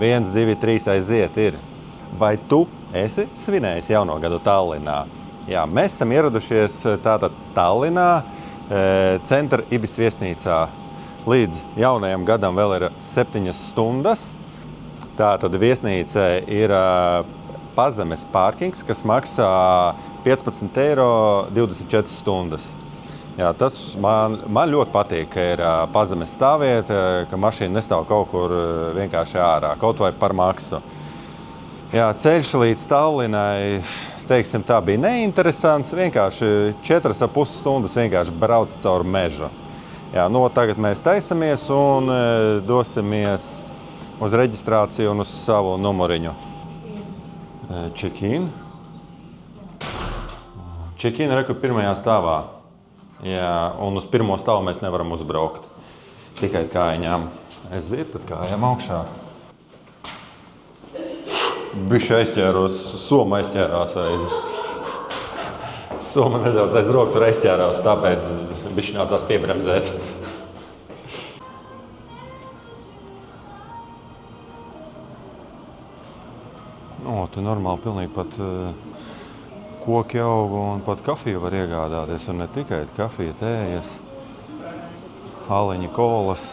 1, 2, 3 aiziet ir. Vai tu esi svinējis jauno gadu Tallinā? Jā, mēs esam ieradušies tātad Tallinā, Centra Ibis viesnīcā. Līdz jaunajam gadam vēl ir 7 stundas. Tātad viesnīcā ir pazemes parkings, kas maksā 15 eiro 24 stundas. Jā, tas man ļoti patīk, ka ir pazemes stāvvieta, ka mašīna nestāv kaut kur vienkārši ārā, kaut vai par maksu. Jā, ceļš līdz Tallinai, teiksim, tā bija neinteresants, vienkārši 4,5 stundas vienkārši brauc caur mežu. Jā, tagad mēs taisamies un dosimies uz reģistrāciju un uz savu numuriņu. Check-in. Check-in ir pirmajā stāvā. Jā, un uz pirmo stāvu mēs nevaram uzbraukt. Tikai kājām. Es zinu, tad kājām augšā. Bišķi aizķēros, Soma aizķērās Soma nedaudz aiz roku tur aizķērās, tāpēc bišķi nācās piebremzēt. Tu normāli pilnīgi pat koki aug un pat kafiju var iegādāties. Un ne tikai kafija, tējas, aliņa, kolas.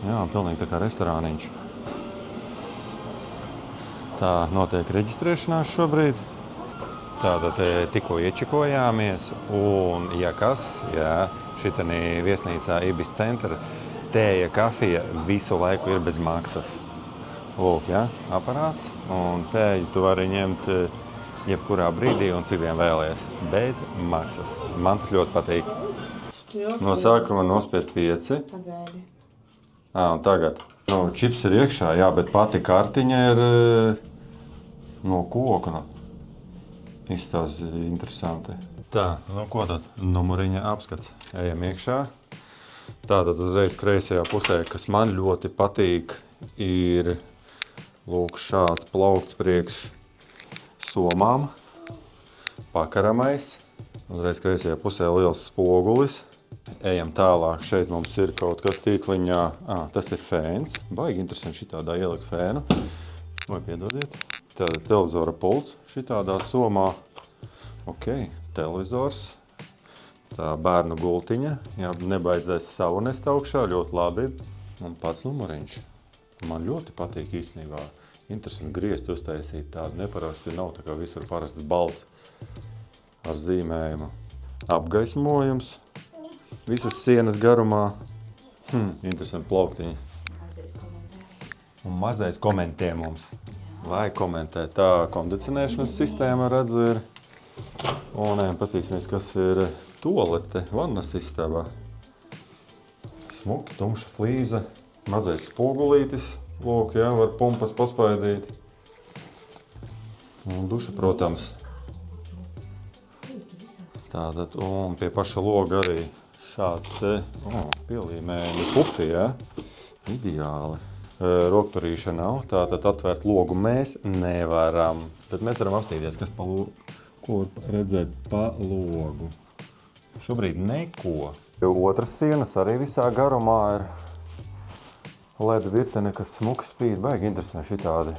Jā, pilnīgi tā kā restorāniņš. Tā notiek reģistrēšanās šobrīd. Tātad tikko iečekojāmies. Un, ja kas, šitanī viesnīcā Ibis centra tēja, kafija visu laiku ir bez maksas. Lūk, aparāts, un tēju tu vari ņemt jebkurā brīdī un cik vien vēlies. Bez maksas. Man tas ļoti patīk. No sākuma nospied 5. Pagaidi. Un tagad. Čips ir iekšā, jā, bet pati kartiņa ir no koka. Izstāsta interesanti. Tā, ko tad? Numuriņa apskats. Ejam iekšā. Tātad uzreiz kreisajā pusē, kas man ļoti patīk, ir lūk šāds plaukts priekš somām, pakaramais. Uzreiz kreisajā pusē liels spogulis. Ejam tālāk, šeit mums ir kaut kas tīkliņā. Tas ir fēns. Baigi interesanti šitādā ielikt fēnu. Vai piedodiet. Tāda televizora pults šitādā somā. Ok, televizors. Tā bērnu gultiņa. Jā, nebaidzēs savu nest augšā, ļoti labi. Un pats numuriņš. Man ļoti patīk īstenībā. Interesanti griezt uztaisīt tādu neparasti, nav tā kā visur parasts balts ar zīmējumu. Apgaismojums. Visas sienas garumā. Interesanti plauktiņi. Un mazais komentē mums. Vai komentē. Tā kondicionēšanas sistēma redzu ir. Un pastīsimies, kas ir tualete, vannas istaba. Smuki, tumša flīze. Mazais spogulītis, lūk, var pumpas paspaidīt. Un duša, protams. Tātad, un pie paša loga arī šāds te, pielīmēni pufi, Ideāli. Rokturīša nav, tātad atvērt logu mēs nevaram. Bet mēs varam apstīties, kas ko redzēt pa logu. Šobrīd neko. Otras sienas arī visā garumā ir LED virtene, kas smuki spīd, baigi interesanti šitādi.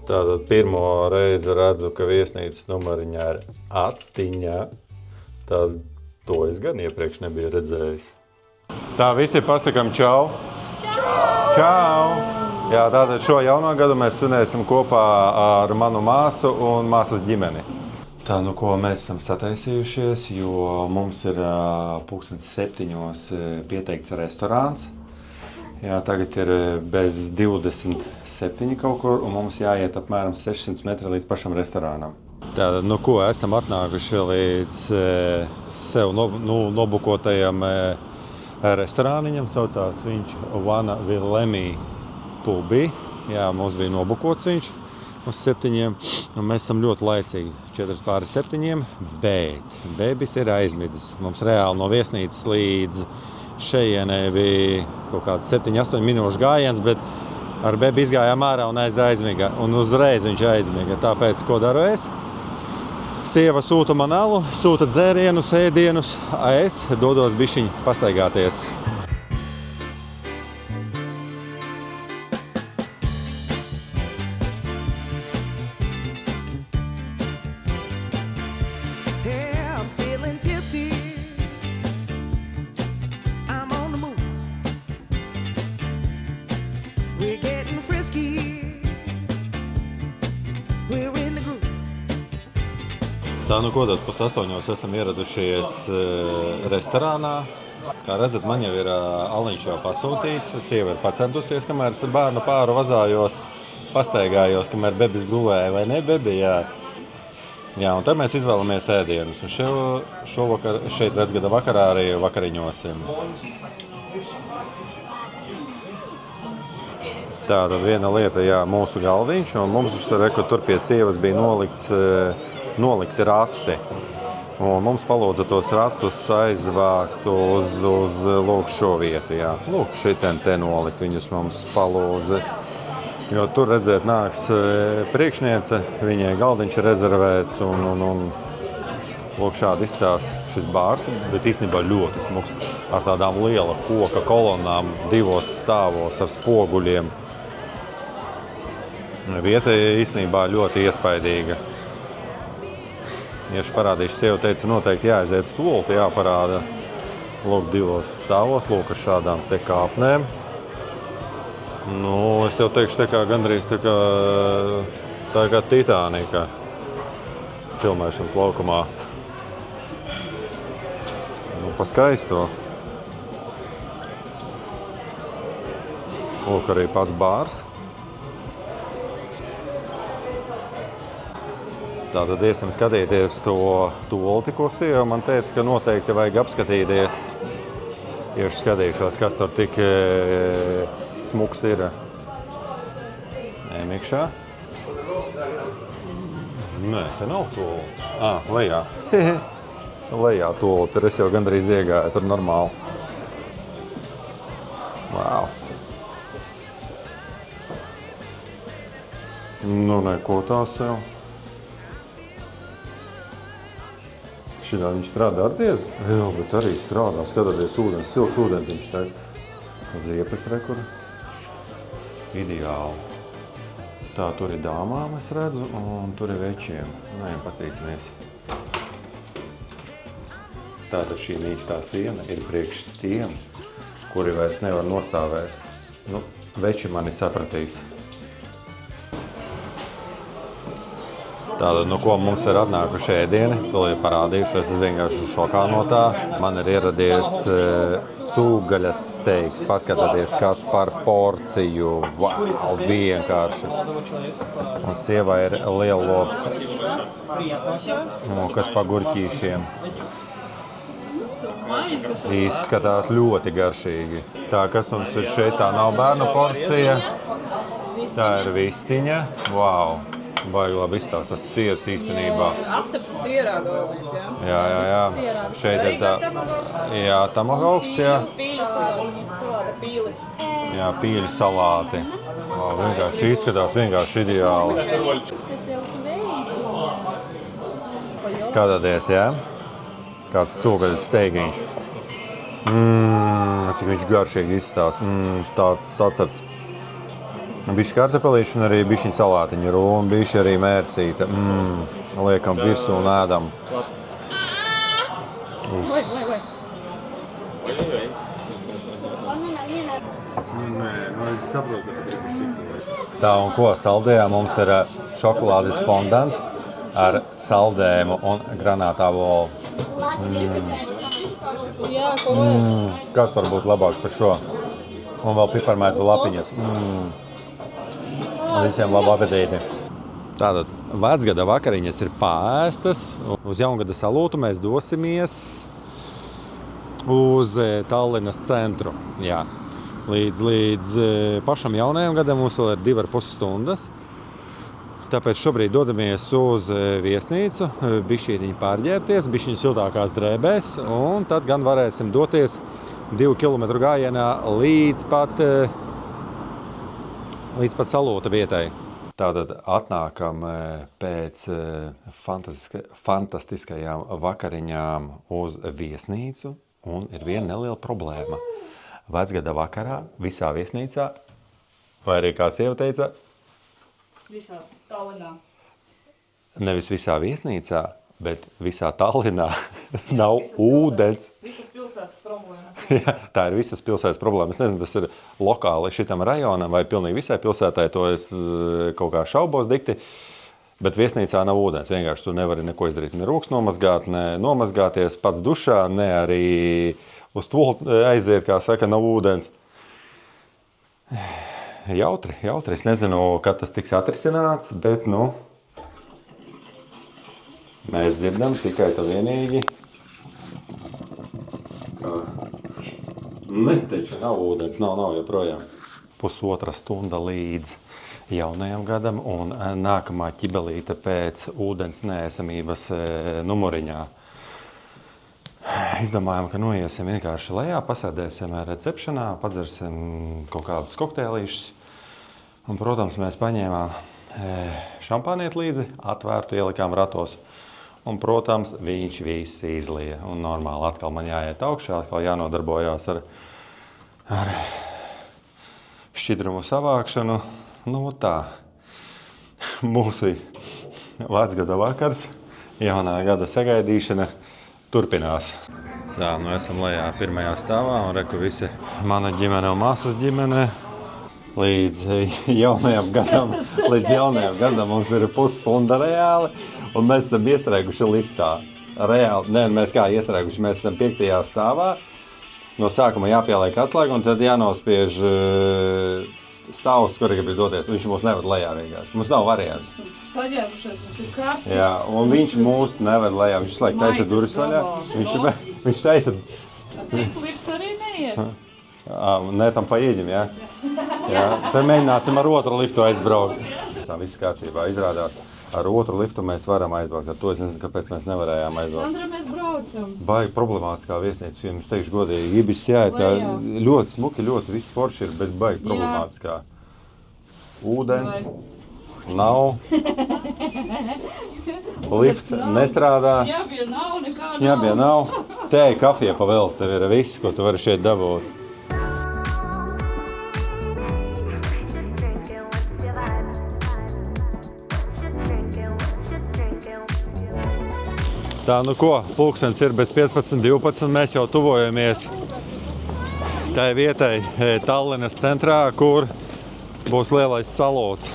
Tātad pirmo reizi redzu, ka viesnīcas numariņā ir actiņa. To es gan iepriekš nebiju redzējis. Tā, visi pasakam čau. Čau! Jā, tātad šo jauno gadu mēs svinēsim kopā ar manu māsu un māsas ģimeni. Tā, ko mēs esam sataisījušies, jo mums ir 7:00 pieteikts restorāns. Jā, tagad ir bez 27 kaut kur, un mums jāiet apmēram 600 metri līdz pašam restorānam. Tātad, esam atnākuši līdz sev nobukotajam restorāniņam, saucās viņš Vana Villemī Pubi. Jā, mums bija nobukots viņš uz 7, un mēs esam ļoti laicīgi, 4:07, bet bebis ir aizmidzis. Mums reāli no viesnīcas līdz šejienē bija kaut kāds 7-8 minūšu gājiens, bet ar bebi izgājām ārā un aizmiga. Un uzreiz viņš aizmiga. Tāpēc, ko daru es? Sieva sūta man alu, sūta dzērienus, ēdienus, es dodos bišķiņ pastaigāties. Tā, nu ko tad, 7:30 esam ieradušies restorānā. Kā redzat, man jau ir aliņš jau pasūtīts. Sieva ir pacentusies, kamēr es ar bērnu pāru vazājos, pastaigājos, kamēr bebis gulēja, vai ne, bebi, jā. Jā, un tad mēs izvēlamies ēdienus. Un šovakar, šeit vecgada vakarā arī vakariņosim. Tā tad viena lieta, jā, mūsu galdiņš, un mums tur pie sievas bija nolikti rati. Un mums palūdza tos ratus aizvākt uz lūk šo vietu, jā. Lūk, šitien te nolikt viņus mums palūdza. Jo tur, redzēt, nāks priekšniece, viņai galdiņš ir rezervēts, un lūk, šādi izstās šis bārs, bet īstenībā ļoti smuks, ar tādām liela koka kolonām, 2 stāvos ar spoguļiem. Vieta īstenībā ļoti iespaidīga. Ieši parādīšu, sieva teica, noteikti jāaiziet stulti, jāparāda. Lūk, 2 stāvos, lūk, ar šādām te kāpnēm. Nu, es tev teikšu, gandrīz tā kā Titānika filmēšanas laukumā. Nu, pa skaisto. Lūk, arī pats bārs. Tātad iesim skatīties to tolti, ko sieva man teica, ka noteikti vajag apskatīties. Iešu skatīšos, kas tur tik smuks ir. Ejam iekšā. Nē, te nav tolti. Lejā. Lejā tolti, tur es jau gandrīz iegāju, tur normāli. Wow. Nu, neko tās jau. Šitā viņi strādā ar diezu? Jā, bet arī strādā. Skatoties ūdens, silts ūdentiņš te. Ziepes rekuri. Ideāli. Tā, tur ir dāmām, es redzu, un tur ir večiem. Nē, pastīsimies. Tātad šī mīkstā siena ir priekš tiem, kuri vairs nevar nostāvēt. Nu, veči mani sapratīs. Tātad, nu ko mums ir atnākuši ēdieni, to ir parādījušies, es vienkārši šokā no tā. Man ir ieradies cūgaļas steiks, paskatieties, kas par porciju, wow, vienkārši. Un sievai ir lielops, kas pa gurķīšiem. Izskatās ļoti garšīgi. Tā, kas mums ir šeit, tā nav bērnu porcija, tā ir vistiņa, wow. Baigi labi izstāstās siers īstenībā. Apcepta sierā galvenais, jā? Jā. Šeit ir tā, jā, tamagauks, jā. Pīļu salāta pīli. Jā, pīļu salāti. Vienkārši izskatās vienkārši ideāli. Skatāties, jā? Kāds cūgaļas steigiņš. Cik viņš garšīgi izstāst. Tāds sacepts. Bišķi kartepelīši un arī bišķiņ salātiņu un bišķi arī mērcīte. Liekam virsū un ēdam. Nē, es saprotu, ka gribu šito. Tā, un ko saldējā mums ir šokolādes fondants ar saldējumu un granātāvo. Jā, ko vajag? Kas var būt labāks par šo? Un vēl piparmētu lapiņas. Visiem labu apetīti. Tātad vecgada vakariņas ir paēstas. Uz jaungada salūtu mēs dosimies uz Tallinas centru. Jā. Līdz pašam jaunajam gadam mums vēl ir 2,5 stundas. Tāpēc šobrīd dodamies uz viesnīcu, bišķītiņi pārģērbties, bišķiņi siltākās drēbēs, un tad gan varēsim doties 2 kilometru gājienā līdz pat salūta vietai. Tātad atnākam pēc fantastiskajām vakariņām uz viesnīcu, un ir viena neliela problēma. Vecgada vakarā visā viesnīcā, vai arī kā sieva teica, Visā Tallinā. nevis visā viesnīcā, bet visā Tallinā nav ūdens. Visas pilsētas problēma. Jā, tā ir visas pilsētas problēma. Es nezinu, tas ir lokāli šitam rajonam vai pilnīgi visai pilsētai, to es kaut kā šaubos dikti. Bet viesnīcā nav ūdens. Vienkārši tu nevari neko izdarīt. Ne rūks nomazgāt, ne nomazgāties pats dušā, ne arī uz to aiziet, kā saka, nav ūdens. Jautri. Es nezinu, kad tas tiks atrisināts, bet, mēs dzirdam tikai to vienīgi. Ne, taču nav ūdens, nav joprojām. 1,5 stunda līdz jaunajam gadam un nākamā ķibelīte pēc ūdens neesamības numuriņā. Izdomājam, ka noiesim vienkārši lejā, pasēdēsim recepšanā, padzersim kaut kādus kokteilīšus. Un, protams, mēs paņēmām šampānieti līdzi, atvērtu, ielikām ratos. Un, protams, viņš viss izlija. Un normāli atkal man jāiet augšā, atkal jānodarbojās ar šķidrumu savākšanu. Tā. Mūsu vecgada vakars, jaunā gada sagaidīšana turpinās. Tā, esam lejā pirmajā stāvā un reku visi mana ģimene un māsas ģimene. Līdz jaunajam gadam mums ir pusstunda reāli, un mēs esam iestrēguši liftā. Reāli, mēs kā iestrēguši, mēs esam 5. stāvā. No sākuma jāpieliek atslēga, un tad jānospiež stāvus, kuri grib doties. Viņš mūs neved lejā vienkārši. Mums nav variants. Saģērbušies, mums ir karsti. Jā, un viņš mūs neved lejā. Viņš laik taisa durvis vaļā. Viņš taisa... Cik lifts arī neiet? Nē, tam paieģim, jā. Tad mēģināsim ar otru liftu aizbraukt. Viss kārtībā izrādās. Ar otru liftu mēs varam aizbraukt. Ar to es nezinu, kāpēc mēs nevarējām aizbraukt. Sandra, mēs braucam. Baigi problemātiskā viesnīca, jums teikšu godīgi. Ibis jāiet, kā ļoti smuki, ļoti viss forši ir, bet baigi problemātiskā. Ūdens nav. Lifts nestrādā. Šņabie nav. Tēja, kafija pavēl, tev ir viss, ko tu vari šeit dabūt. Tā, pulkstens ir bez 15:12, mēs jau tuvojamies tai vietai Tallinas centrā, kur būs lielais salūts.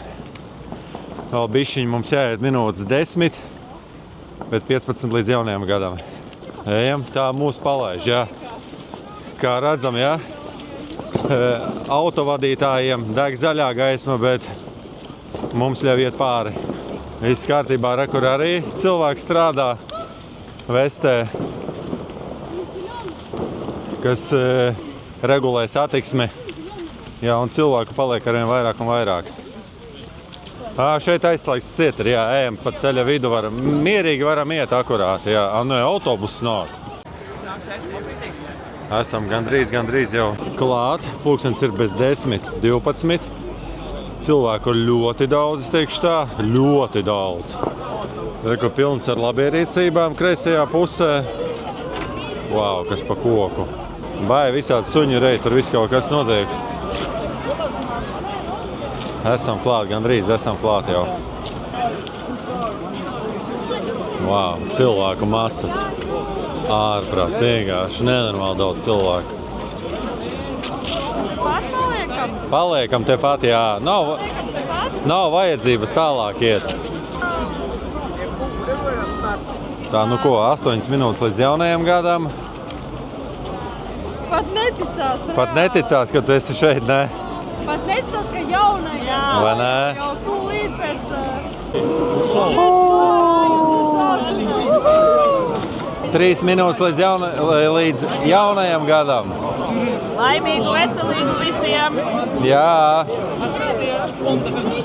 Vēl bišķiņ mums jāiet minūtes 10, bet 15 līdz jaunajam gadam. Ejam, tā mūs palaiž, jā. Kā redzam, jā, autovadītājiem deg zaļā gaisma, bet mums ļauj iet pāri. Viss kārtībā, kur arī cilvēki strādā. Vestē, kas regulē satiksmi, jā, un cilvēku paliek arvien vairāk un vairāk. Šeit aizslēgts cietri, jā, ejam pa ceļa vidu, mierīgi varam iet akurāti, jā, autobuss nāk. Esam gandrīz jau klāt, pulkstens ir bez 10:12. Cilvēku ļoti daudz, es teikšu tā, ļoti daudz. Reku pilns ar labierīcībām kreisajā pusē. Wow, kas pa koku. Vai visādi suņi rei, tur viss kaut kas notiek. Esam klāt, gandrīz esam klāt jau. Wow, cilvēku masas. Ārprāts, vienkārši nenormāli daudz cilvēku. Paliekam tepat, jā. Nav vajadzības tālāk iet. Tā, 8 minūtes līdz jaunajam gadam. Pat neticās, ka tu esi šeit, ne? Pat neticās, ka jaunajam vai ne? Jau tūlīt pēc... 3 minūtes līdz jaunajam gadam. Laimīgu, veselīgu visiem! Jā!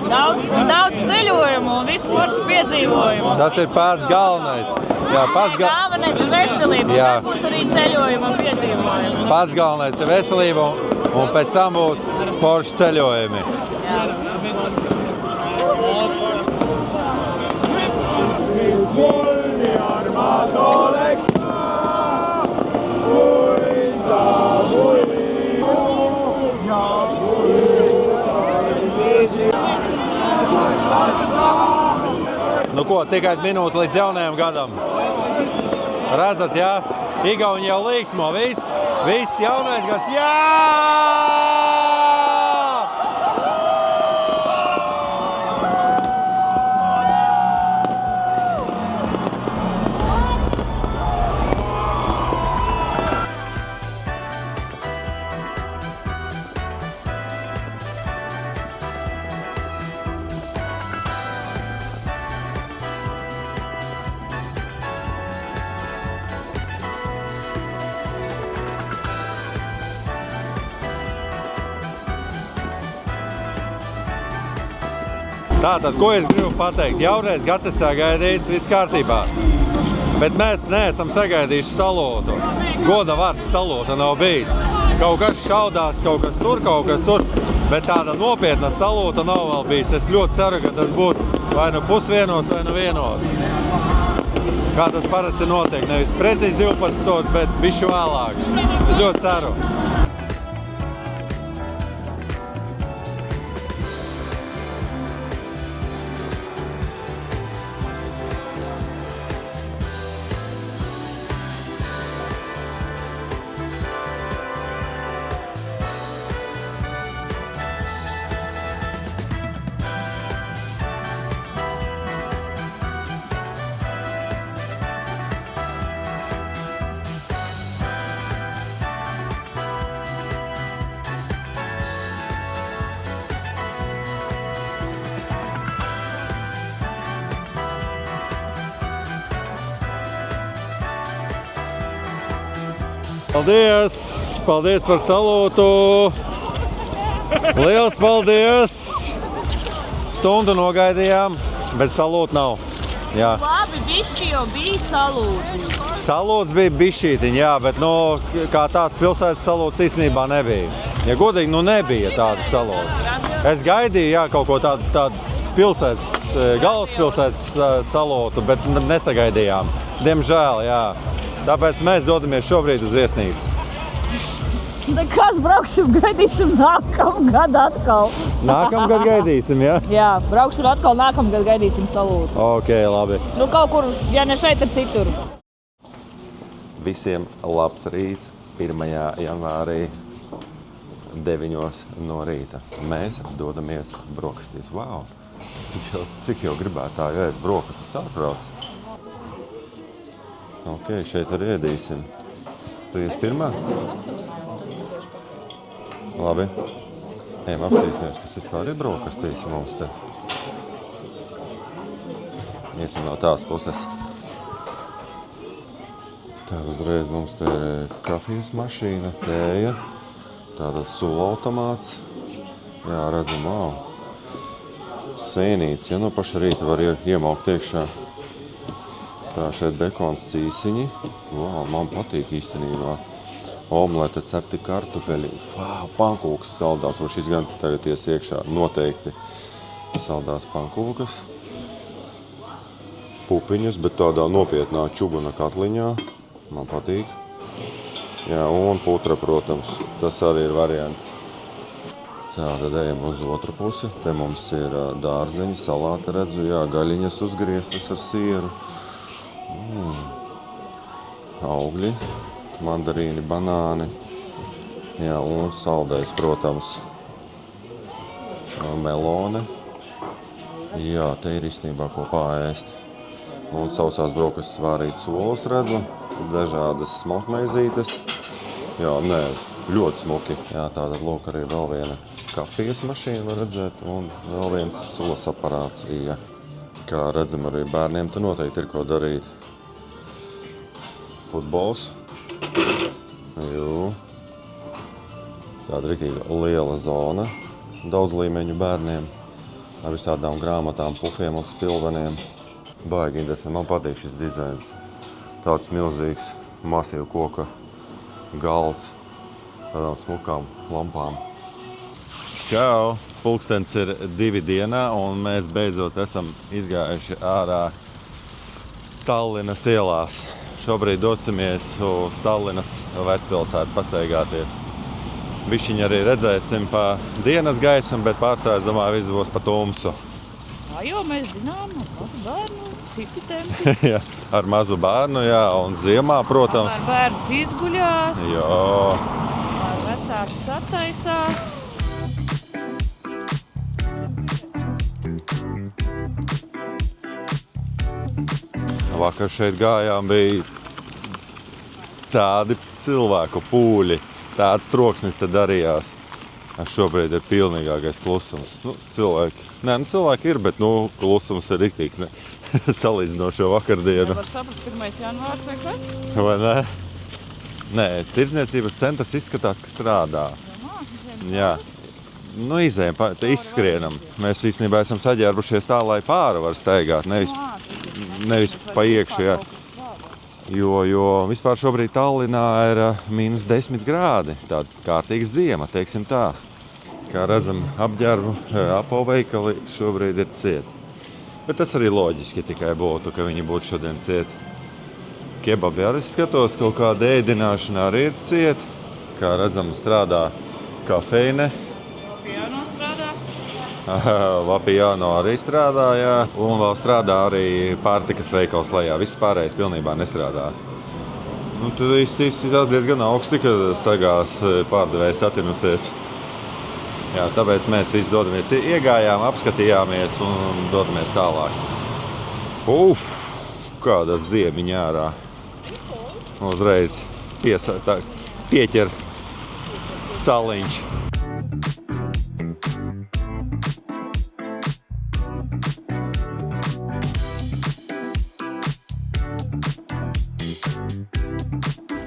Daudz ceļojumu un visu foršu piedzīvojumu. Tas ir pats galvenais. Jā, galvenais ir veselība, jā. Un būs arī ceļojuma un piedzīvojumi. Pats galvenais ir veselība un pēc tam būs forši ceļojumi. Jā. Tikai minūte līdz jaunajam gadam. Redzat, jā? Igauni jau līksmo, viss jaunais gads, jā! Tātad, ko es gribu pateikt? Jaunais gads ir sagaidīts, viss kārtībā. Bet mēs neesam sagaidījuši salotu. Goda vārds salota nav bijis. Kaut kas šaudās, kaut kas tur. Bet tāda nopietna salota nav vēl bijis. Es ļoti ceru, ka tas būs vai nu pusvienos, vai nu vienos. Kā tas parasti notiek. Nevis precīzi 12, bet bišķi vēlāk. Es ļoti ceru. Paldies! Paldies par salūtu! Liels paldies! Stundu nogaidījām, bet salūtu nav. Jā. Labi, bišķi jau bija salūti. Salūts bija bišķītiņ, jā, bet kā tāds pilsētas salūts īstenībā nebija. Ja godīgi, nebija tāda salūta. Es gaidīju, jā, kaut ko tādu pilsētas, galvaspilsētas salūtu, bet nesagaidījām. Diemžēl, jā. Tāpēc mēs dodamies šobrīd uz viesnīcu. Kas brauksim, gaidīsim nākamgad atkal. Nākamgad gaidīsim, jā? Jā, brauksim atkal nākamgad gaidīsim salūtu. Ok, labi. Kaut kur, ja ne šeit, tad citur. Visiem labs rīts 1. janvārī 9 no rīta. Mēs dodamies brokastīs. Wow! Cik jau gribētāju ēst brokastis ārprāts. Ok, šeit arī ēdīsim. Tu ies pirmā? Labi. Ejam apstīsimies, kas vispār ir brokastīs mums te. Iesim no tās puses. Tad uzreiz mums te ir kafijas mašīna, tēja, tātad sula automāts. Jā, redzam, wow. Sēnīts, ja no paša rīta var iemaukt iekšā. Tā šeit bekons cīsiņi. Wow, man patīk īstenībā. Omlete, cepti kartupeļi. Pankūkas saldās. Un šis gan tagad ies iekšā. Noteikti saldās pankūkas. Pupiņas, bet tādā nopietnā čuguna katliņā. Man patīk. Jā, un putra, protams. Tas arī ir variants. Tā, tad ejam uz otru pusi. Te mums ir dārzeņi, salāti redzu. Jā, gaļiņas uzgrieztas ar sieru. Augļi, mandarīni, banāni, jā, un saldais, protams, melone. Jā, te ir īstenībā ko paēst. Un sausās brokastis vārītas olas redzu, dažādas smalkmaizītes. Jā, ļoti smuki. Jā, tātad lūk arī vēl viena kafijas mašīna var redzēt, un vēl viens sulas aparāts. Jā. Kā redzam, arī bērniem te noteikti ir ko darīt. Futbols. Jū. Tāda riktīgi liela zona. Daudz līmeņu bērniem. Ar visādām grāmatām, pufiem un spilveniem. Baigi interesanti. Man patīk šis dizains. Tāds milzīgs, masīvu koka galds. Tādām smukām lampām. Čau! Pulkstens ir 2 dienā, un mēs beidzot esam izgājuši ārā Tallinas ielās. Šobrīd dosimies uz Tallinas vecpilsētu pastaigāties. Bišķiņi arī redzēsim pa dienas gaismu, bet pārstāv, es domāju, viss būs pa tumsu. Jo mēs zinām, ar mazu bērnu, citi tempi. Jā, ar mazu bērnu, jā, un ziemā, protams. Ar bērns izguļās. Jā. Ar vecāki sataisās. Vakar šeit gājām, bija tādi cilvēku pūļi, tāds troksnis te darījās. Šobrīd ir pilnīgākais klusums. Cilvēki ir, bet klusums ir riktīgs, salīdzinot šo vakardienu. Var saprast 1. janvārs vai kas? Vai ne? Nē, tirdzniecības centrs izskatās, ka strādā. Jā, izējam, izskrienam. Mēs īstenībā esam saģērbušies tā, lai pāri var staigāt, nevis pa iekšu, jā. Jo vispār šobrīd Tallinā ir -10 grādi, tāda kārtīga ziema, teiksim tā. Kā redzam, apģērbu apavveikali šobrīd ir cieti. Bet tas arī loģiski tikai būtu, ka viņi būtu šodien cieti. Kebabi arī skatos, kaut kāda ēdināšana arī ir cieta. Kā redzam, strādā kafejne. Vapiano strādā. Vapiano arī strādā, jā. Un vēl strādā arī pārtikas veikals lejā. Viss pārējais pilnībā nestrādā. Nu, tad izskatās diezgan augsti, kad sagās pārdevējs atinusies. Jā, tāpēc mēs visi dodamies, iegājām, apskatījāmies un dodamies tālāk. Kāda ziemiņa ārā. Uzreiz pieķer saliņš.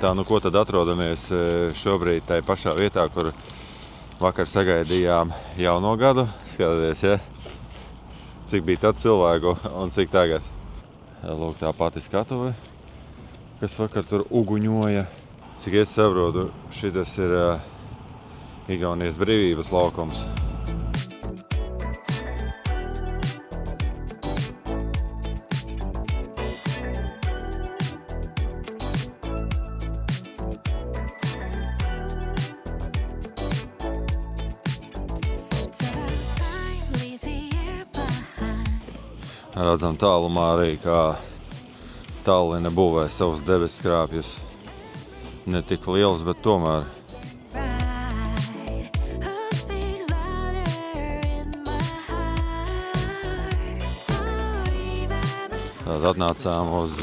Tā, nu ko tad atrodamies šobrīd tajā pašā vietā, kur vakar sagaidījām jauno gadu. Skatieties, ja? Cik bija tad cilvēku un cik tagad. Lūk, tā pati skatuve, kas vakar tur uguņoja. Cik es saprotu, šitas ir Igaunijas brīvības laukums. Redzam tālumā arī, kā Tallina būvē savus debesskrāpjus. Ne tik liels, bet tomēr. Tad atnācām uz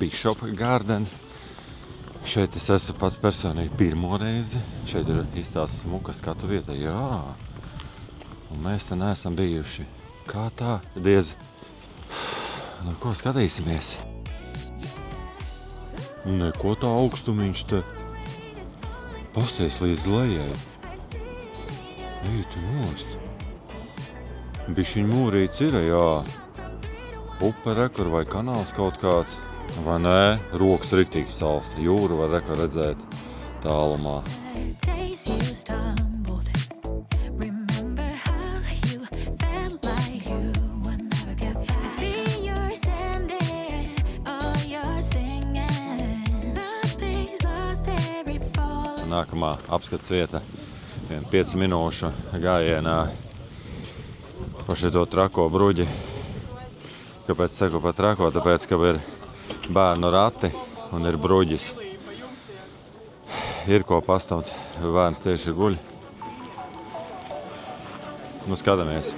Bishop Garden. Šeit es esmu pats personīgi pirmo reizi. Šeit ir īstās smuka skatu vieta. Jā. Un mēs te neesam bijuši. Kā tā? Diez. Nu, ko skatīsimies? Neko tā augstumiņš te pasties līdz lejai. Eiti nost. Bišķiņ mūrīts ir, jā. Upe rekur vai kanāls kaut kāds. Vai nē? Rokas riktīgi salsta. Jūru var rekur redzēt tālumā. Nākamā apskats vieta 5 minūšu gājienā pa šito trako bruģi. Kāpēc saku pa trako? Tāpēc, ka ir bērnu rati un ir bruģis. Ir ko pastumt. Bērns tieši guļ. Nu, skatāmies.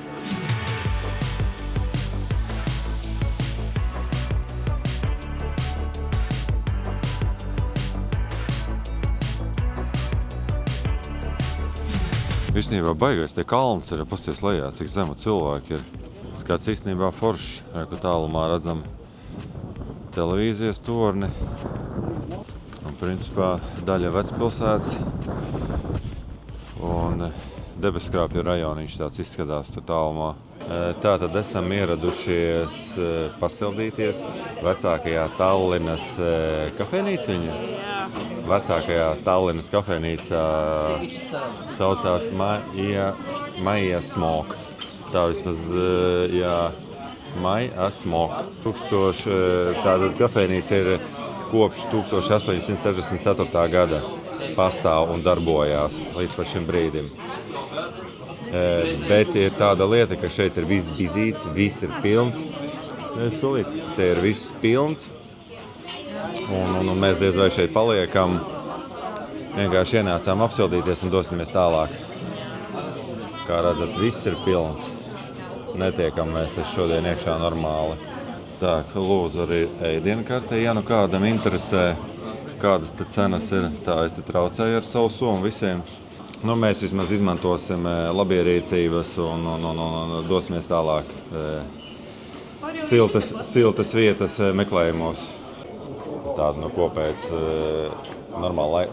Īstenībā baigais tie kalns ir, pasties lejā, cik zemu cilvēki ir. Skats īstenībā foršs, ko tālumā redzam televīzijas torni. Un principā daļa vecpilsētas un debesskrāpju rajoniņš tāds izskatās tur tālumā. Tātad esam ieradušies pasildīties vecākajā Tallinas kafejnīca viņa. Vecākajā Tallinas kafejnīcā saucās Maija Smok. Tā vismaz, jā, Maija Smok. Tātad kafejnīca ir kopš 1864. gada pastāv un darbojās līdz par šim brīdim. Bet ir tāda lieta, ka šeit ir viss bizīts, viss ir pilns. Te ir viss pilns. Un mēs diez vai šeit paliekam. Vienkārši ienācām apsildīties un dosimies tālāk. Kā redzat, viss ir pilns. Netiekam mēs te šodien iekšā normāli. Tā, lūdzu arī ēdienkarte, ja nu kādam interesē, kādas te cenas ir. Tā, es te traucēju ar savu somu visiem. Nu, mēs vismaz izmantosim labierīcības un dosimies tālāk siltas vietas meklējumos. Tāda, nu, ko pēc normāli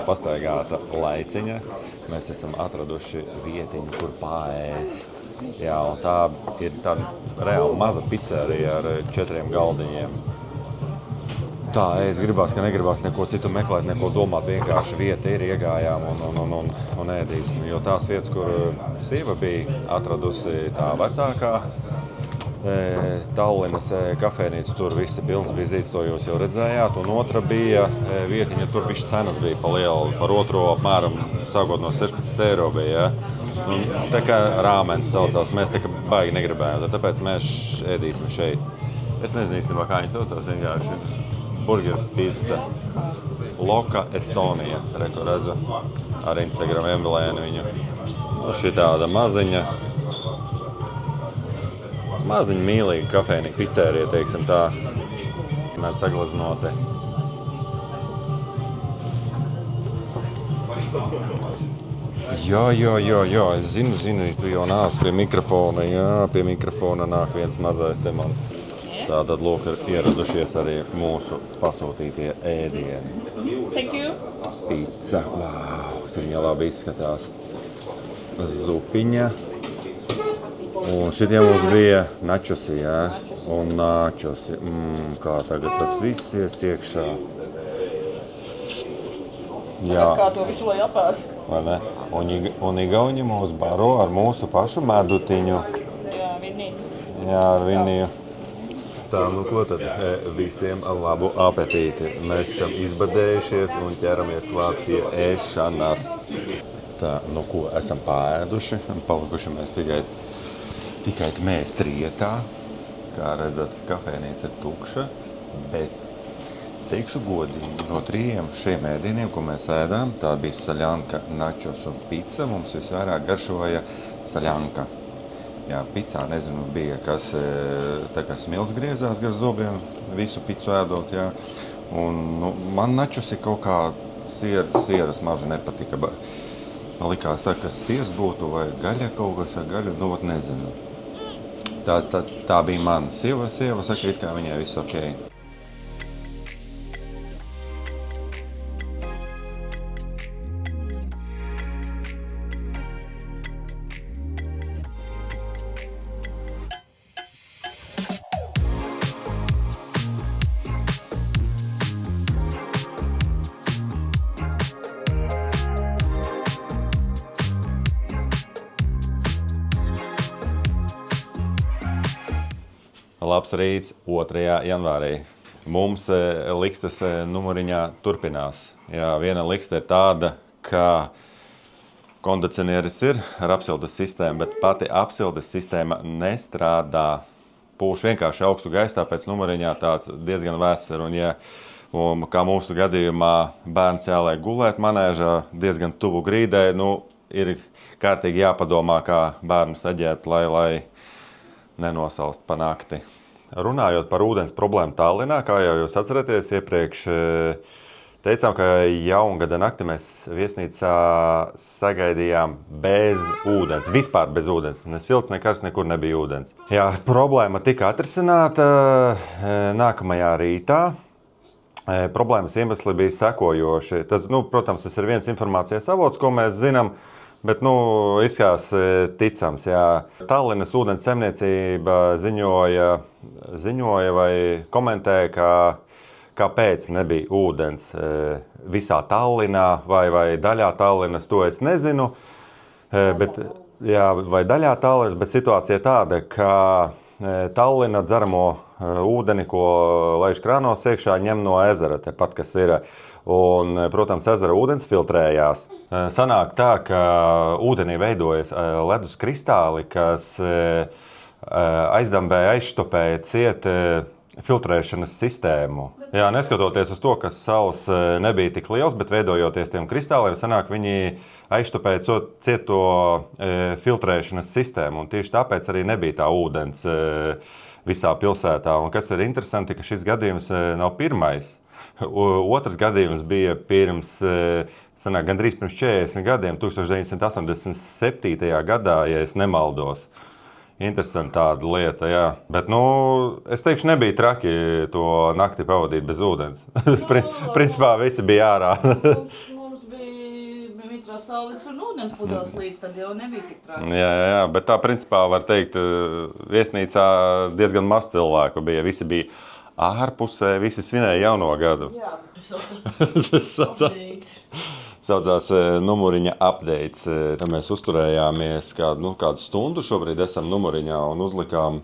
pastaigāta laiciņa. Mēs esam atraduši vietiņu, kur paēst. Jā, un tā ir tāda reāli maza pizzerija ar 4 galdiņiem. Tā, es gribās, ka negribās neko citu meklēt, neko domāt, vienkārši vieta ir, iegājām un ēdīsim. Jo tās vietas, kur sieva bija atradusi tā vecākā, Tallinas kafejnīca, tur viss pilns bija zīts, to jūs jau redzējāt, un otra bija vietiņa, tur bišķi cenas bija pa lielu, par otro apmēram sākot no 16 eiro bija, ja? Un tā kā rāmens saucās, mēs tā kā baigi negribējām, tāpēc mēs ēdīsim šeit. Es nezinu īstenībā, kā viņi saucās, vienkārši burger pizza. Loka Estonija, reko redzu, ar Instagram emblēnu viņu. Šī tāda maziņa mīlīga kafejnīka pizzerija, teiksim tā. Mēs saglaznoti. Jā, es zinu, tu jau nāc pie mikrofona, jā, pie mikrofona nāk viens mazais te man. Tātad, lūk, ir ieradušies arī mūsu pasūtītie ēdieni. Thank you. Pizza, wow, cik viņa labi izskatās. Zupiņa. Un šitie mums bija načosi, jā, un načosi. Kā tagad tas viss ies iekšā. Jā. Kā to visu lai apēd? Vai ne? Un igauņi mūs baro ar mūsu pašu medutiņu. Jā, vinnīts. Jā, ar viniju. Tā, nu ko tad? Visiem labu apetīti. Mēs esam izbadējušies un ķeramies klāt pie ēšanas. Tā, nu ko, esam paēduši. Palikuši mēs tikai mēs trietā. Kā redzat, kafejnīca ir tukša, bet teikšu godīgi, no 3 šiem ēdieniem, ko mēs ēdām, tā bija saļanka, načos un pizza. Mums visvairāk garšoja saļanka. Jā, pizzā, nezinu, bija kas tā kā smilts griezās gar zobiem, visu pizzu ēdot, jā. Un nu, man načos ir kaut kā siera smarža nepatika. Likās tā, ka siers būtu vai gaļa kaut kas ar gaļu, nu, nezinu. Tā bija mana sieva saka, it kā viņai viss ok. Labs rīts 2. janvārī. Mums likstas numuriņā turpinās. Jā, viena liksta ir tāda, ka kondicionieris ir ar apsildes sistēmu, bet pati apsildes sistēma nestrādā. Pūš vienkārši augstu gaisu, tāpēc numuriņā tāds diezgan vēss ir. Un kā mūsu gadījumā bērns jāliek gulēt manēžā diezgan tuvu grīdē, ir kārtīgi jāpadomā, kā bērnu saģērbt, lai nenosalst pa nakti. Runājot par ūdens problēmu Tallinā, kā jau jūs atceraties, iepriekš teicām, ka jaungada nakti mēs viesnīcā sagaidījām bez ūdens, vispār bez ūdens. Ne silts, nekas, nekur nebija ūdens. Jā, problēma tika atrisināta nākamajā rītā. Problēmas iemesli bija sekojoši. Protams, tas ir viens informācijas avots, ko mēs zinām, bet, izskās ticams, jā. Tallinas ūdens saimniecība ziņoja vai komentēja, kāpēc nebija ūdens visā Tallinā vai daļā Tallinas, to es nezinu. Vai daļā Tallinas, bet situācija tāda, ka Tallina dzeramo ūdeni, ko laiž krānos iekšā, ņem no ezera, tepat, kas ir. Un, protams, ezera ūdens filtrējās. Sanāk tā, ka ūdenī veidojas ledus kristāli, kas aizdambēja, aizštopēja ciet filtrēšanas sistēmu. Jā, neskatoties uz to, ka saules nebija tik liels, bet veidojoties tiem kristāliem, sanāk viņi aizštopēja ciet to filtrēšanas sistēmu. Un tieši tāpēc arī nebija tā ūdens visā pilsētā. Un kas ir interesanti, ka šis gadījums nav pirmais. Otrs gadījums bija gandrīz pirms 40 gadiem, 1987. gadā, ja es nemaldos. Interesanti tāda lieta, jā. Bet, nu, es teikšu, nebija traki to nakti pavadīt bez ūdens. Principā visi bija ārā. Mums bija mitrā saulīts un ūdens pudeles līdz, tad jau nebija tik traki. Jā, bet tā principā var teikt, viesnīcā diezgan maz cilvēku bija. Visi bija ārpusē, visi svinēja jauno gadu. Jā, tas Saucās numuriņa updates. Mēs uzturējāmies kādu stundu, šobrīd esam numuriņā un uzlikām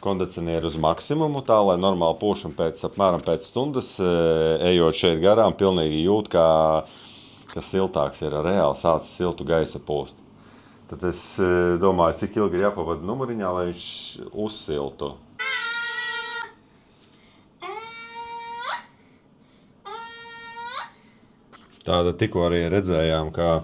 kondicionieru uz maksimumu, tā lai normāli pūšam apmēram pēc stundas, ejot šeit garām, pilnīgi jūt, ka siltāks ir reāli sācis siltu gaisu pūst. Tad es domāju, cik ilgi ir jāpavada numuriņā, lai viņš uzsiltu. Tāda tikko arī redzējām, ka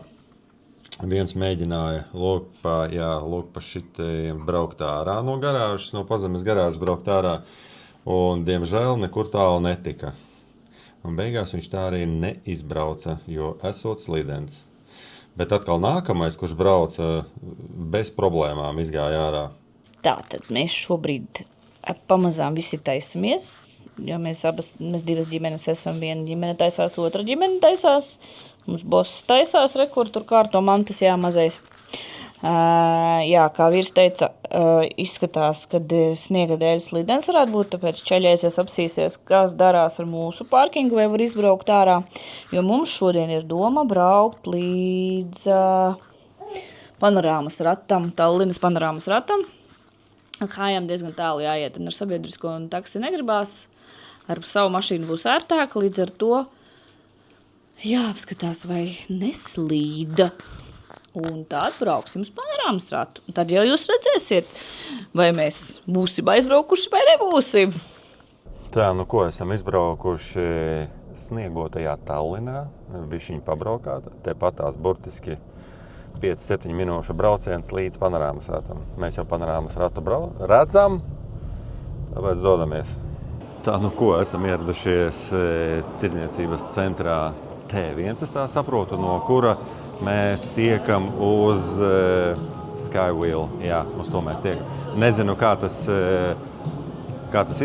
viens mēģināja lūk pa šitiem braukt ārā no garāžas, no pazemes garāžas braukt ārā, un diemžēl nekur tālu netika. Un beigās viņš tā arī neizbrauca, jo esot slidens. Bet atkal nākamais, kurš brauca, bez problēmām izgāja ārā. Tātad mēs šobrīd pamazām visi taisamies, jo mēs divas ģimenes esam, viena ģimene taisās, otra ģimene taisās. Mums boss taisās, kur tur kārto mantas jāmazais. Jā, kā vīrs teica, izskatās, kad sniega dēļ slidens varētu būt, tāpēc čaļēsies apsīsies, kas darās ar mūsu parkingu, vai var izbraukt ārā, jo mums šodien ir doma braukt līdz panorāmas ratam, Tallinas panorāmas ratam. Kājām diezgan tālu jāiet, un ar sabiedrisko un taksi negribās, ar savu mašīnu būs ērtāk, līdz ar to jāapskatās, vai neslīda. Un tad brauksim uz panorāmas ratu. Un tad jau jūs redzēsiet, vai mēs būsim aizbraukuši vai nebūsim. Tā, nu ko, esam izbraukuši sniegotajā Tallinā, bišķiņu pabraukāt, tepat tās burtiski 5-7 minūšu brauciens līdz panorāmas ratam. Mēs jau panorāmas ratu redzam, tāpēc dodamies. Tā, nu ko, esam ieradušies tirdzniecības centrā T1, es tā saprotu, no kura mēs tiekam uz Skywheel. Jā, uz to mēs tiekam. Nezinu, kā tas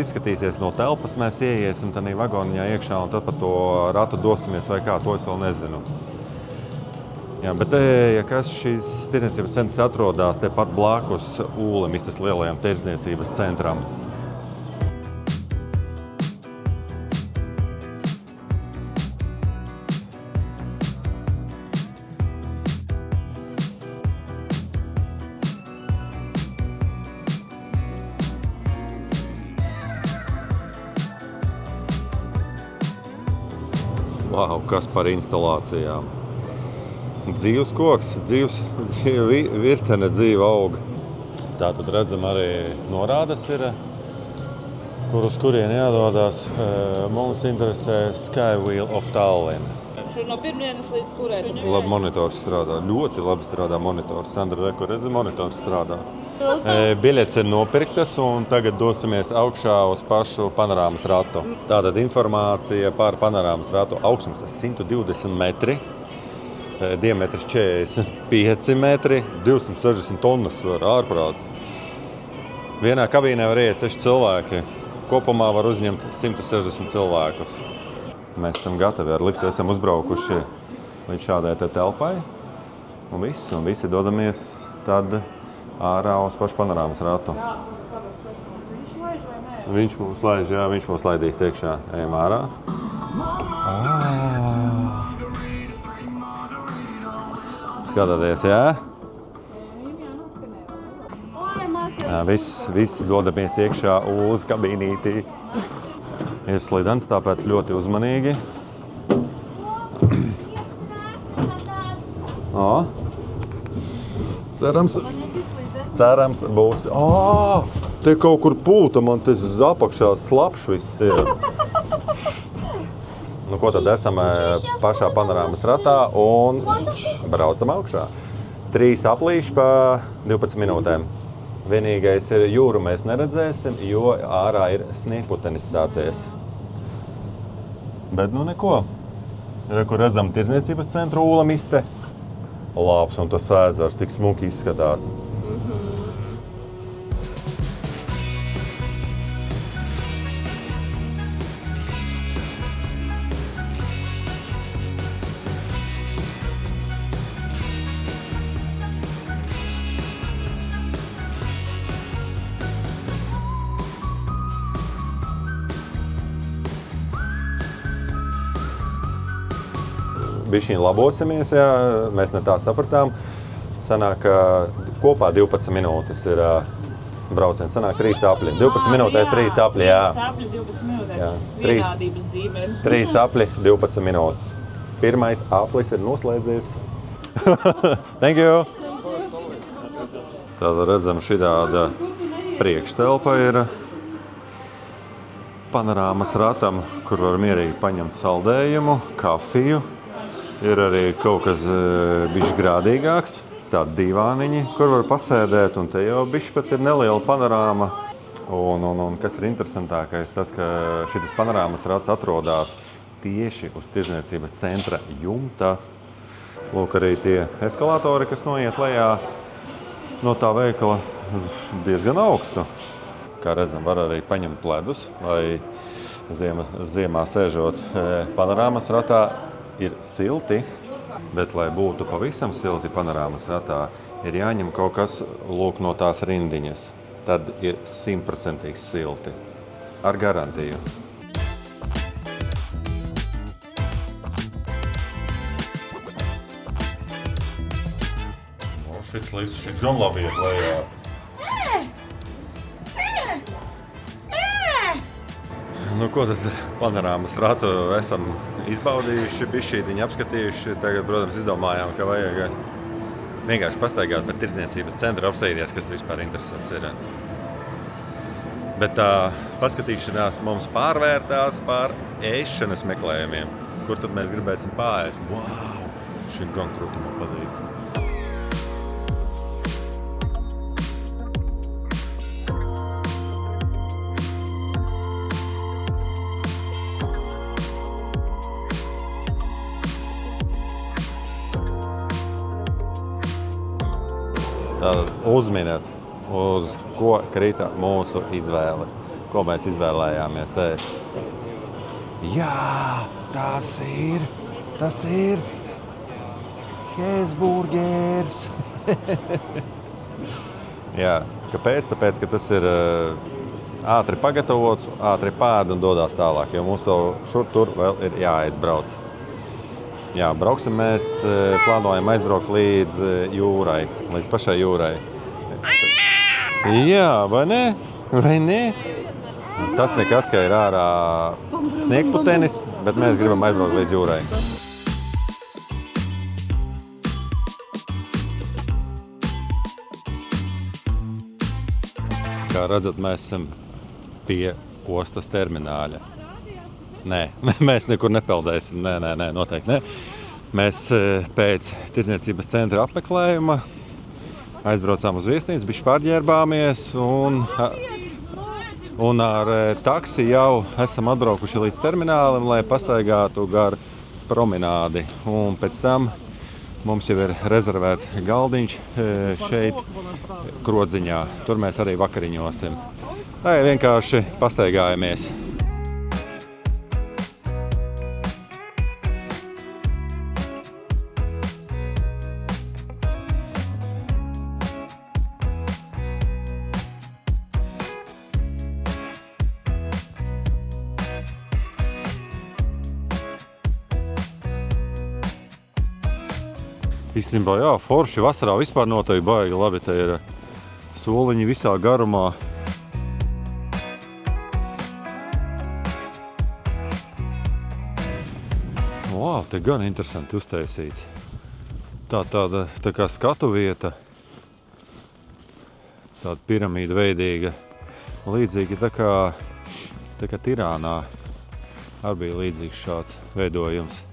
izskatīsies no telpas, mēs ieiesim tādā vagoniņā iekšā un tad pa to ratu dosimies vai kā, to es vēl nezinu. Jā, bet ja kas šīs tirdzniecības centrs atrodas tepat blakus Ūlemistas lielajam tirdzniecības centram. Wow, kas par instalācijām! Dzīvs koks, virtene dzīva auga. Tātad redzam arī norādes ir, uz kurien jādodas. Mums interesē Skywheel of Tallinn. Šur no pirmdienas līdz kurai? Labi monitors strādā, ļoti labi strādā monitors. Sandra, reku redzi, monitors strādā. Biļetes ir nopirktas un tagad dosimies augšā uz pašu panorāmas ratu. Tātad informācija par panorāmas ratu augstums 120 metri. Diametrs 45 metri, 260 tonnas var ārprāts. Vienā kabīnē var iet 6 cilvēki. Kopumā var uzņemt 160 cilvēkus. Mēs esam gatavi ar liftu, esam uzbraukuši līdz šādai telpai. Un visi dodamies tad ārā uz pašu panorāmas ratu. Viņš laiž vai nē? Viņš mums laiž, jā, viņš mums laidīs iekšā. Ejam ārā. Skatāties, jā? Jā, viss dodamies iekšā uz kabīnītī. Ir slidens, tāpēc ļoti uzmanīgi. Cerams būs. Te kaut kur pūta, man te apakšā slapš viss ir. Nu, ko tad esam pašā panorāmas ratā un braucam augšā. 3 aplīši pa 12 minūtēm. Vienīgais ir jūru mēs neredzēsim, jo ārā ir sniegputenis sācies. Bet nu neko. Kur redzam tirdzniecības centru Ūlemiste. Labs, un tas ezers tik smuki izskatās. bišķiņ labosimies, jā, mēs ne tā sapratām. Sanāk, kopā 12 minūtes ir brauciens. Sanāk 3 apļi. 12 minūtēs 3 apļi, jā. 3 apļi 12 minūtēs. Jā. Vienādības zīmē. 3 apļi 12 minūtes. Pirmais aplis ir noslēdzies. Thank you! Tāda redzam, šitāda priekštelpa ir panorāmas ratam, kur var mierīgi paņemt saldējumu, kafiju. Ir arī kaut kas bišķi grādīgāks, tādi divāniņi, kur var pasēdēt, un te jau bišķi pat ir neliela panorāma. Un kas ir interesantākais, tas, ka šitas panorāmas rats atrodas tieši uz tirdzniecības centra jumta. Lūk, arī tie eskalatori, kas noiet lejā no tā veikala, diezgan augstu. Kā redzam, var arī paņemt pledus, lai ziemā sēžot panorāmas ratā ir silti, bet, lai būtu pavisam silti panorāmas ratā, ir jāņem kaut kas lūk no tās rindiņas. Tad ir 100% silti. Ar garantiju. Šis gan labi iet lejā. Nu, ko tad panorāmas ratu esam izbaudījuši, bišķītiņi apskatījuši. Tagad, protams, izdomājām, ka vajag vienkārši pastaigāt par tirdzniecības centru, apskatīties, kas vispār interesants ir. Bet tā paskatīšanās mums pārvērtās par ēšanas meklējumiem. Kur tad mēs gribēsim pārēt? Wow! Šī gan krūti man patīk. Tātad uzminiet, uz ko krita mūsu izvēle, ko mēs izvēlējāmies ēst. Jā, tas ir Hesburgers. Jā, kāpēc? Tāpēc, ka tas ir ātri pagatavots, ātri pēd un dodās tālāk, jo mums šur tur vēl ir jāaizbrauc. Jā, brauksim mēs, plānojam aizbraukt līdz jūrai, līdz pašai jūrai. Jā, vai ne? Vai ne? Tas nekas, ka ir ārā sniegputenis, bet mēs gribam aizbraukt līdz jūrai. Kā redzat, mēs esam pie ostas termināļa. Nē, mēs nekur nepeldēsim. Nē, noteikti ne. Mēs pēc tirdzniecības centra apmeklējuma aizbraucām uz viesnīcu, bišķi pārģērbāmies un ar taksi jau esam atbraukuši līdz terminālim, lai pastaigātu gar promenādi. Un pēc tam mums jau ir rezervēts galdiņš šeit Krodziņā. Tur mēs arī vakariņosim. Tā vienkārši pastaigājamies. Īstenībā, jā, forši vasarā vispār noteikti baigi labi. Te ir soliņi visā garumā. Wow, te gan interesanti uztaisīts. Tāda tā kā skatu vieta. Tāda piramīda veidīga. Līdzīgi tā kā Tirānā arī bija līdzīgs šāds veidojums.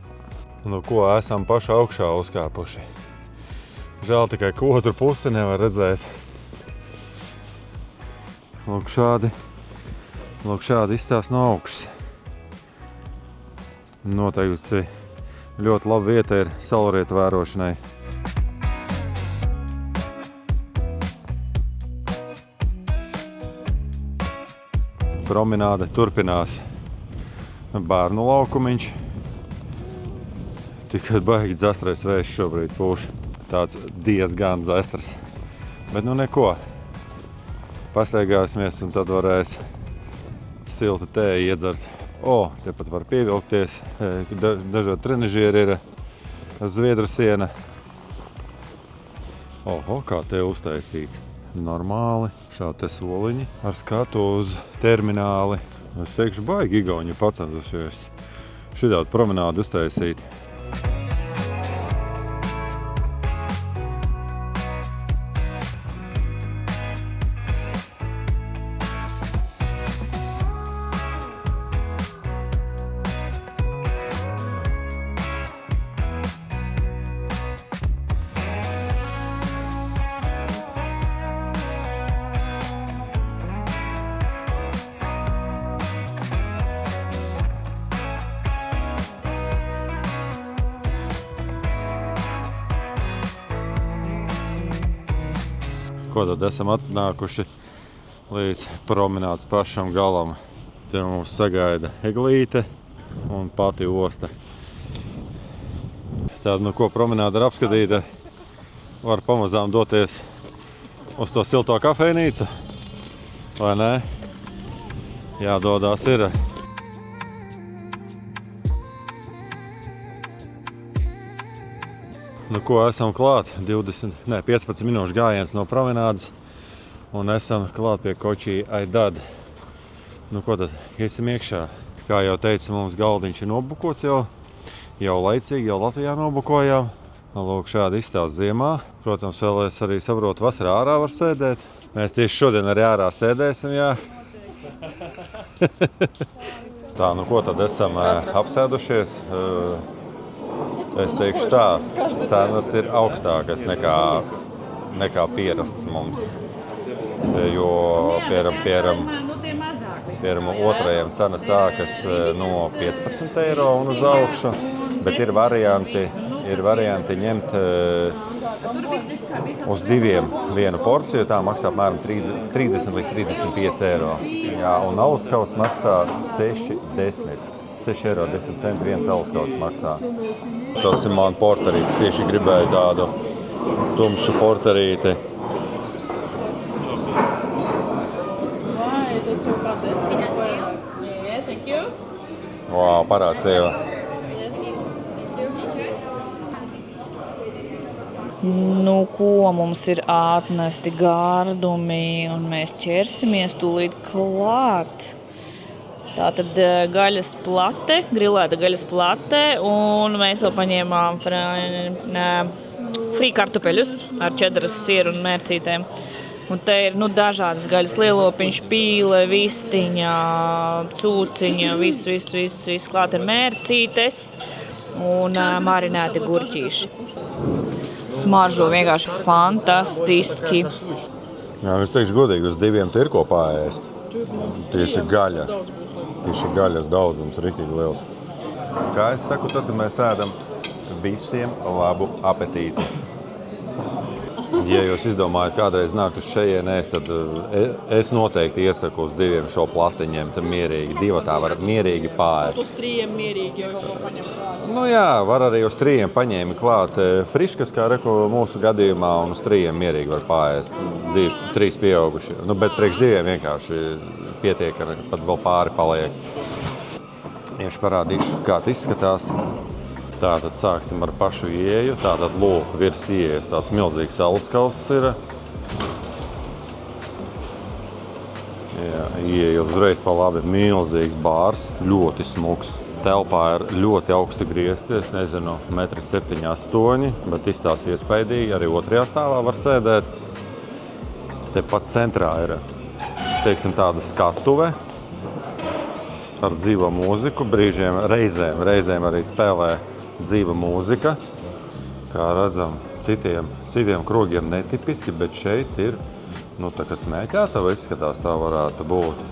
No ko esam paši augšā uzkāpuši. Žēl tikai, ka otru pusi nevar redzēt. Lūk šādi izstās no augšas. Noteikti ļoti laba vieta ir saulrietu vērošanai. Promenāde turpinās. Bērnu laukumiņš. Tikai baigi dzastrais vējš šobrīd pūš. Tāds diezgan dzastrs. Bet nu neko. Pastaigāsimies un tad varēs siltu tēju iedzert. Tepat var pievilkties. Dažādi trenažieri ir. Zviedru siena. Oho, kā te uztaisīts. Normāli, šādi te soliņi ar skatu uz termināli. Es teikšu, baigi Igauņi pacentušies šitādu promenādu uztaisīt. Ko tad esam atnākuši līdz promenādes pašam galam. Te mums sagaida eglīte un pati osta. Tāda, nu ko promenāda ir apskatīta, var pamazām doties uz to silto kafejnīcu, vai ne? Jādodās ir. Nu, ko esam klāt? 15 minūšu gājiens no promenādes un esam klāt pie Koči Aidad. Nu, ko tad? Iesim iekšā. Kā jau teicu, mums galdiņš ir nobukots jau laicīgi, jau Latvijā nobukojām. Lūk, šādi izstāsts ziemā. Protams, vēl es arī saprotu, vasarā ārā var sēdēt. Mēs tieši šodien arī ārā sēdēsim, jā. Tā, nu ko tad esam apsēdušies? Es teikšu tā, cenas ir augstākas nekā pierasts mums, jo piemēram otrajam cena sākas no 15 eiro un uz augšu, bet ir varianti ņemt uz diviem vienu porciju, tā maksā apmēram 30 līdz 35 eiro. Jā, un aluskaus maksā 6,10 eiro, 10 centi viens aluskaus maksā. Tas ir man porterītis, tieši gribēju tādu tumšu porterīti. Vai, tas jau kādreiz. Yeah, thank you. Wow, parāds sieva. Nu, ko mums ir atnesti gardumi, un mēs ķersimies tūlīt klāt. Tātad gaļas plate, grilēta gaļas plate, un mēs vēl paņēmām frī kartupeļus ar čedras sieru un mērcītēm. Un te ir dažādas gaļas, lielopiņš, pīle, vistiņa, cūciņa, viss klāt ir mērcītes un marinēti gurķīši. Smaržo vienkārši fantastiski. Jā, es teikšu godīgi, uz diviem te ir ko paēst. Tieši gaļa. Tieši gaļas daudzums riktīgi liels. Kā es saku, tad, kad mēs ēdam, visiem labu apetīti. Ja jūs izdomājat kādreiz nākt uz šejien ēst, tad es noteikti iesaku uz diviem šo plati ņemt mierīgi. Divatā var mierīgi pārēt. Uz trījiem mierīgi jau kaut ko paņem klāt. Nu jā, var arī uz trījiem paņēmi klāt friškas, kā reku mūsu gadījumā, un uz trījiem mierīgi var pārēst. 3 pieauguši. Nu, bet priekš diviem vienkārši pietiek, pat vēl pāri paliek. Iešu parādīšu, kā tas izskatās. Tātad sāksim ar pašu ieeju. Tātad lūk, virs ieejas tāds milzīgs aluskauss ir. Jā, ieeja uzreiz pa labi milzīgs bārs, ļoti smuks. Telpā ir ļoti augsti griezti, es nezinu, 1,7–8 m, bet izstās iespaidīgi. Arī otrajā stāvā var sēdēt. Tepat centrā ir, teiksim, tāda skatuve ar dzīvo mūziku. Brīžiem, reizēm arī spēlē dzīva mūzika. Kā redzam, citiem krogiem netipiski, bet šeit ir, tā kā smēķētava izskatās, tā varētu būt.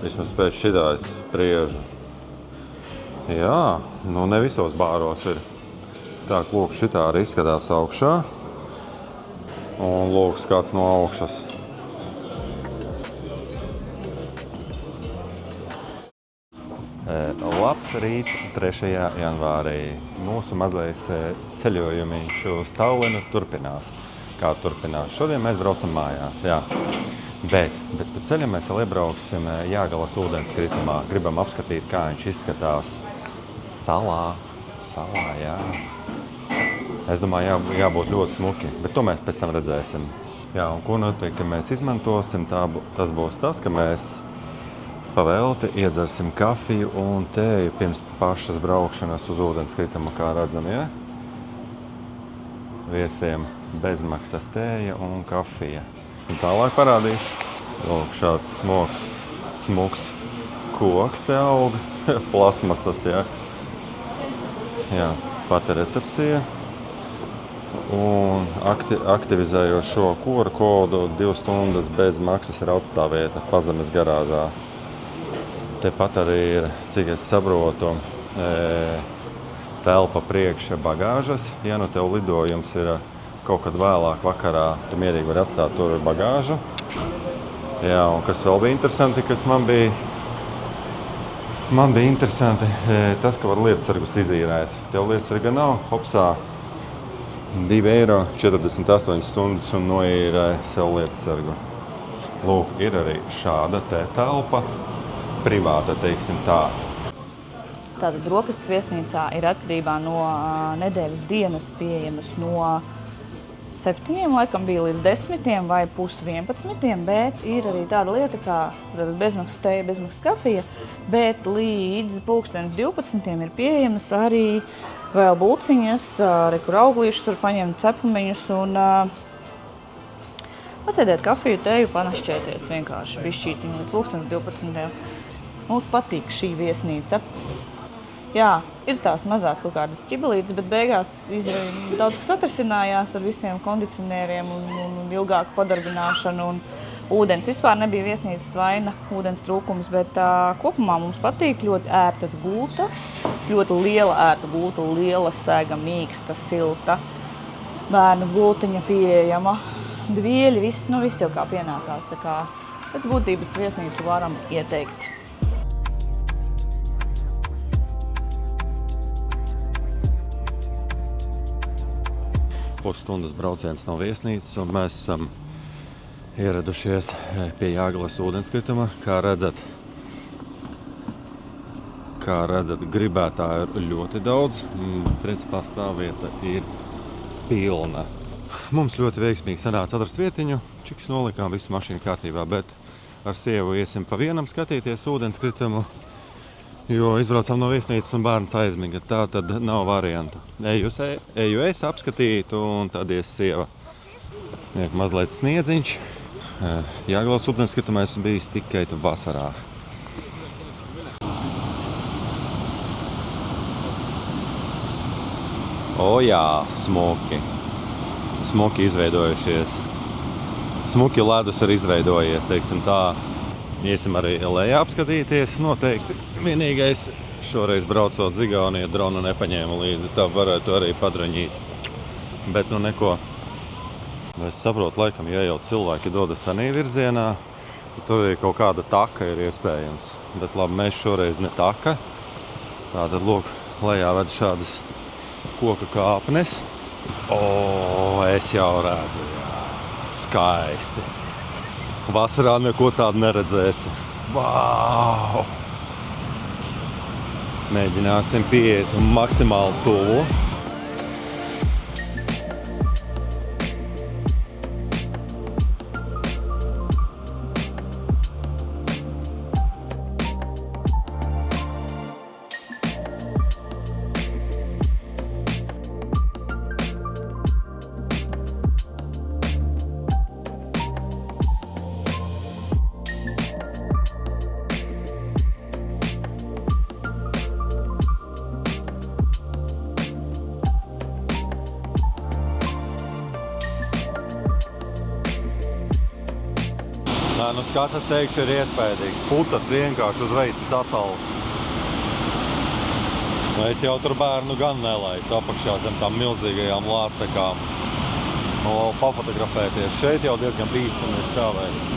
Vismaz pēc šitā es spriežu. Jā, ne visos bāros ir. Tā, lūk, šitā arī izskatās augšā. Un lūk, skats no augšas. Labs rīts 3. janvārī. Mūsu mazais ceļojumiņš uz Tallinu turpinās. Kā turpinās? Šodien mēs braucam mājās, jā. Bet pa ceļam mēs vēl iebrauksim Jāgalas ūdenskritumā. Gribam apskatīt, kā viņš izskatās salā Salā, jā. Es domāju, jābūt ļoti smuki, bet to mēs pēc tam redzēsim. Jā, un ko noteikti mēs izmantosim, tas būs tas, ka mēs pavēlti iedzersim kafiju un tēju pirms pašas braukšanas uz ūdenskritumu, kā redzam, ja? Viesiem bezmaksas tēja un kafija. Un tālāk parādīšu. Lūk, šāds smuks koks te aug, plasmasas, ja? Jā, pati recepcija. Un aktivizējot šo QR kodu 2 stundas bez maksas ir atstāvvieta pazemes garāžā. Tepat arī ir, cik es saprotu, telpa priekša bagāžas. Ja nu tev lidojums ir kaut kad vēlāk vakarā, tu mierīgi vari atstāt tur bagāžu. Jā, un kas vēl bija interesanti, kas man bija interesanti, tas, ka var lietasargus izīrēt. Tev lietasarga nav, hopsā, 2,48 stundas un noīrē sev lietasargu. Lūk, ir arī šāda te telpa, privāta, teiksim tā. Tātad brokastis viesnīcā ir atkarībā no nedēļas dienas pieejamas no 7, laikam bija līdz 10 vai 10:30, bet ir arī tāda lieta kā bezmaksas tēja, bezmaksas kafija, bet līdz 12:00 ir pieejamas arī vēl bulciņas, kur auglīšus tur paņemt cepumeņus un pasēdēt kafiju, tēju, panašķēties vienkārši bišķītiņu līdz 12:00. Mums patīk šī viesnīca. Jā, ir tās mazās kaut kādas ķibelītes, bet beigās daudz kas atrisinājās ar visiem kondicionieriem un ilgāku padarbināšanu. Un ūdens vispār nebija viesnīcas vaina, ūdens trūkums, bet kopumā mums patīk ļoti ērtas gulta, ļoti liela ērta gulta, liela sēga, mīksta, silta, bērnu gultiņa pieejama, dvieļi, viss jau kā pienākās. Tā kā pēc būtības viesnīcu varam ieteikt. Pusstundas brauciens no viesnīcas, un mēs esam ieradušies pie Jāgales ūdenskrituma. Kā redzat, gribētāju ir ļoti daudz. Principā stāvvieta ir pilna. Mums ļoti veiksmīgi sanāca atrast vietiņu, čiks nolikām visu mašīnu kārtībā, bet ar sievu iesim pa vienam skatīties ūdenskritumu, jo izbraucām no viesnīcas un bērns aizmiga. Tā tad nav variantu. Eju es apskatīt, un tad ies sieva. Sniegt mazliet sniedziņš. Jāgales ūdenskritumā esmu bijis tikai vasarā. O jā, smuki. Smuki izveidojušies. Smuki ledus ir izveidojies, teiksim tā. Iesim arī lejā apskatīties. Noteikti vienīgais šoreiz braucot uz Igauniju dronu nepaņēmu līdzi. Tā varētu arī padraņīt. Bet nu neko. Es saprotu, laikam, ja jau cilvēki dodas tādā virzienā, tur ir kaut kāda taka ir iespējams. Bet labi, mēs šoreiz ne taka. Tātad, lūk, lejā ved šādas koka kāpnes. O, es jau redzu, jā. Skaisti. Vasarā neko tādu neredzēsi. Vau! Mēģināsim pieiet maksimāli tuvu. Nu, skats, teikšu, ir iespējīgs. Putas vienkārši uzreiz sasals. Nu, es jau tur bērnu gan nelaistu apakšā zem tām milzīgajām lāstekām. Un vēl papotografēties. Šeit jau diezgan bīstami ir stāvēt.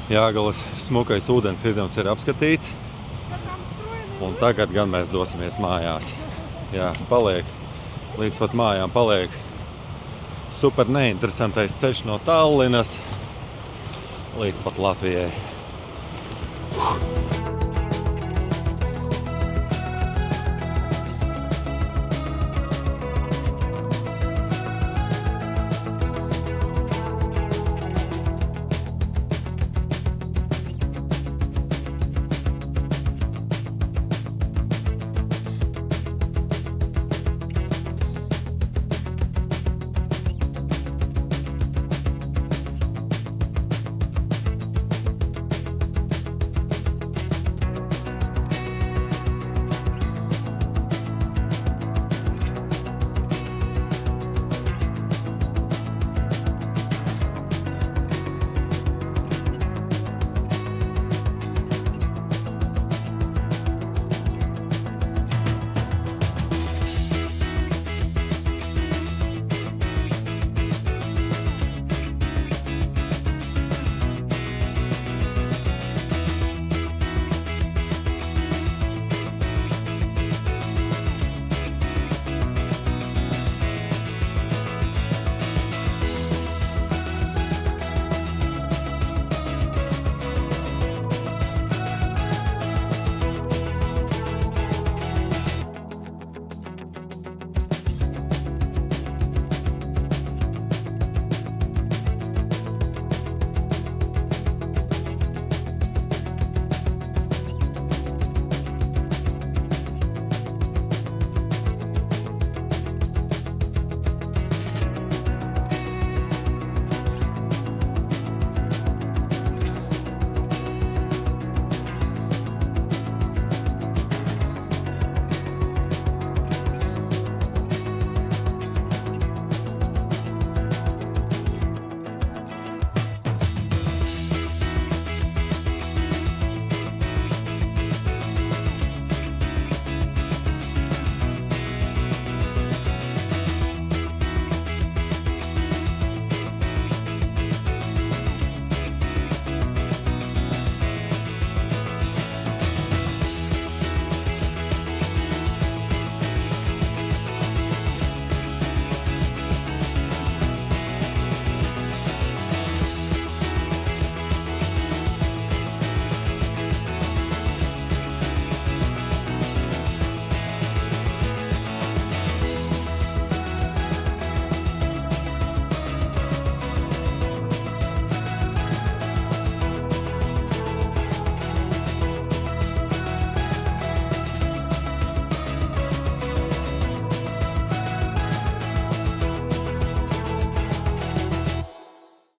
Jāgales smukais ūdenskritums ir apskatīts. Un tagad gan mēs dosimies mājās. Jā, paliek. Līdz pat mājām paliek super neinteresantais ceļš no Tallinas līdz pat Latvijai.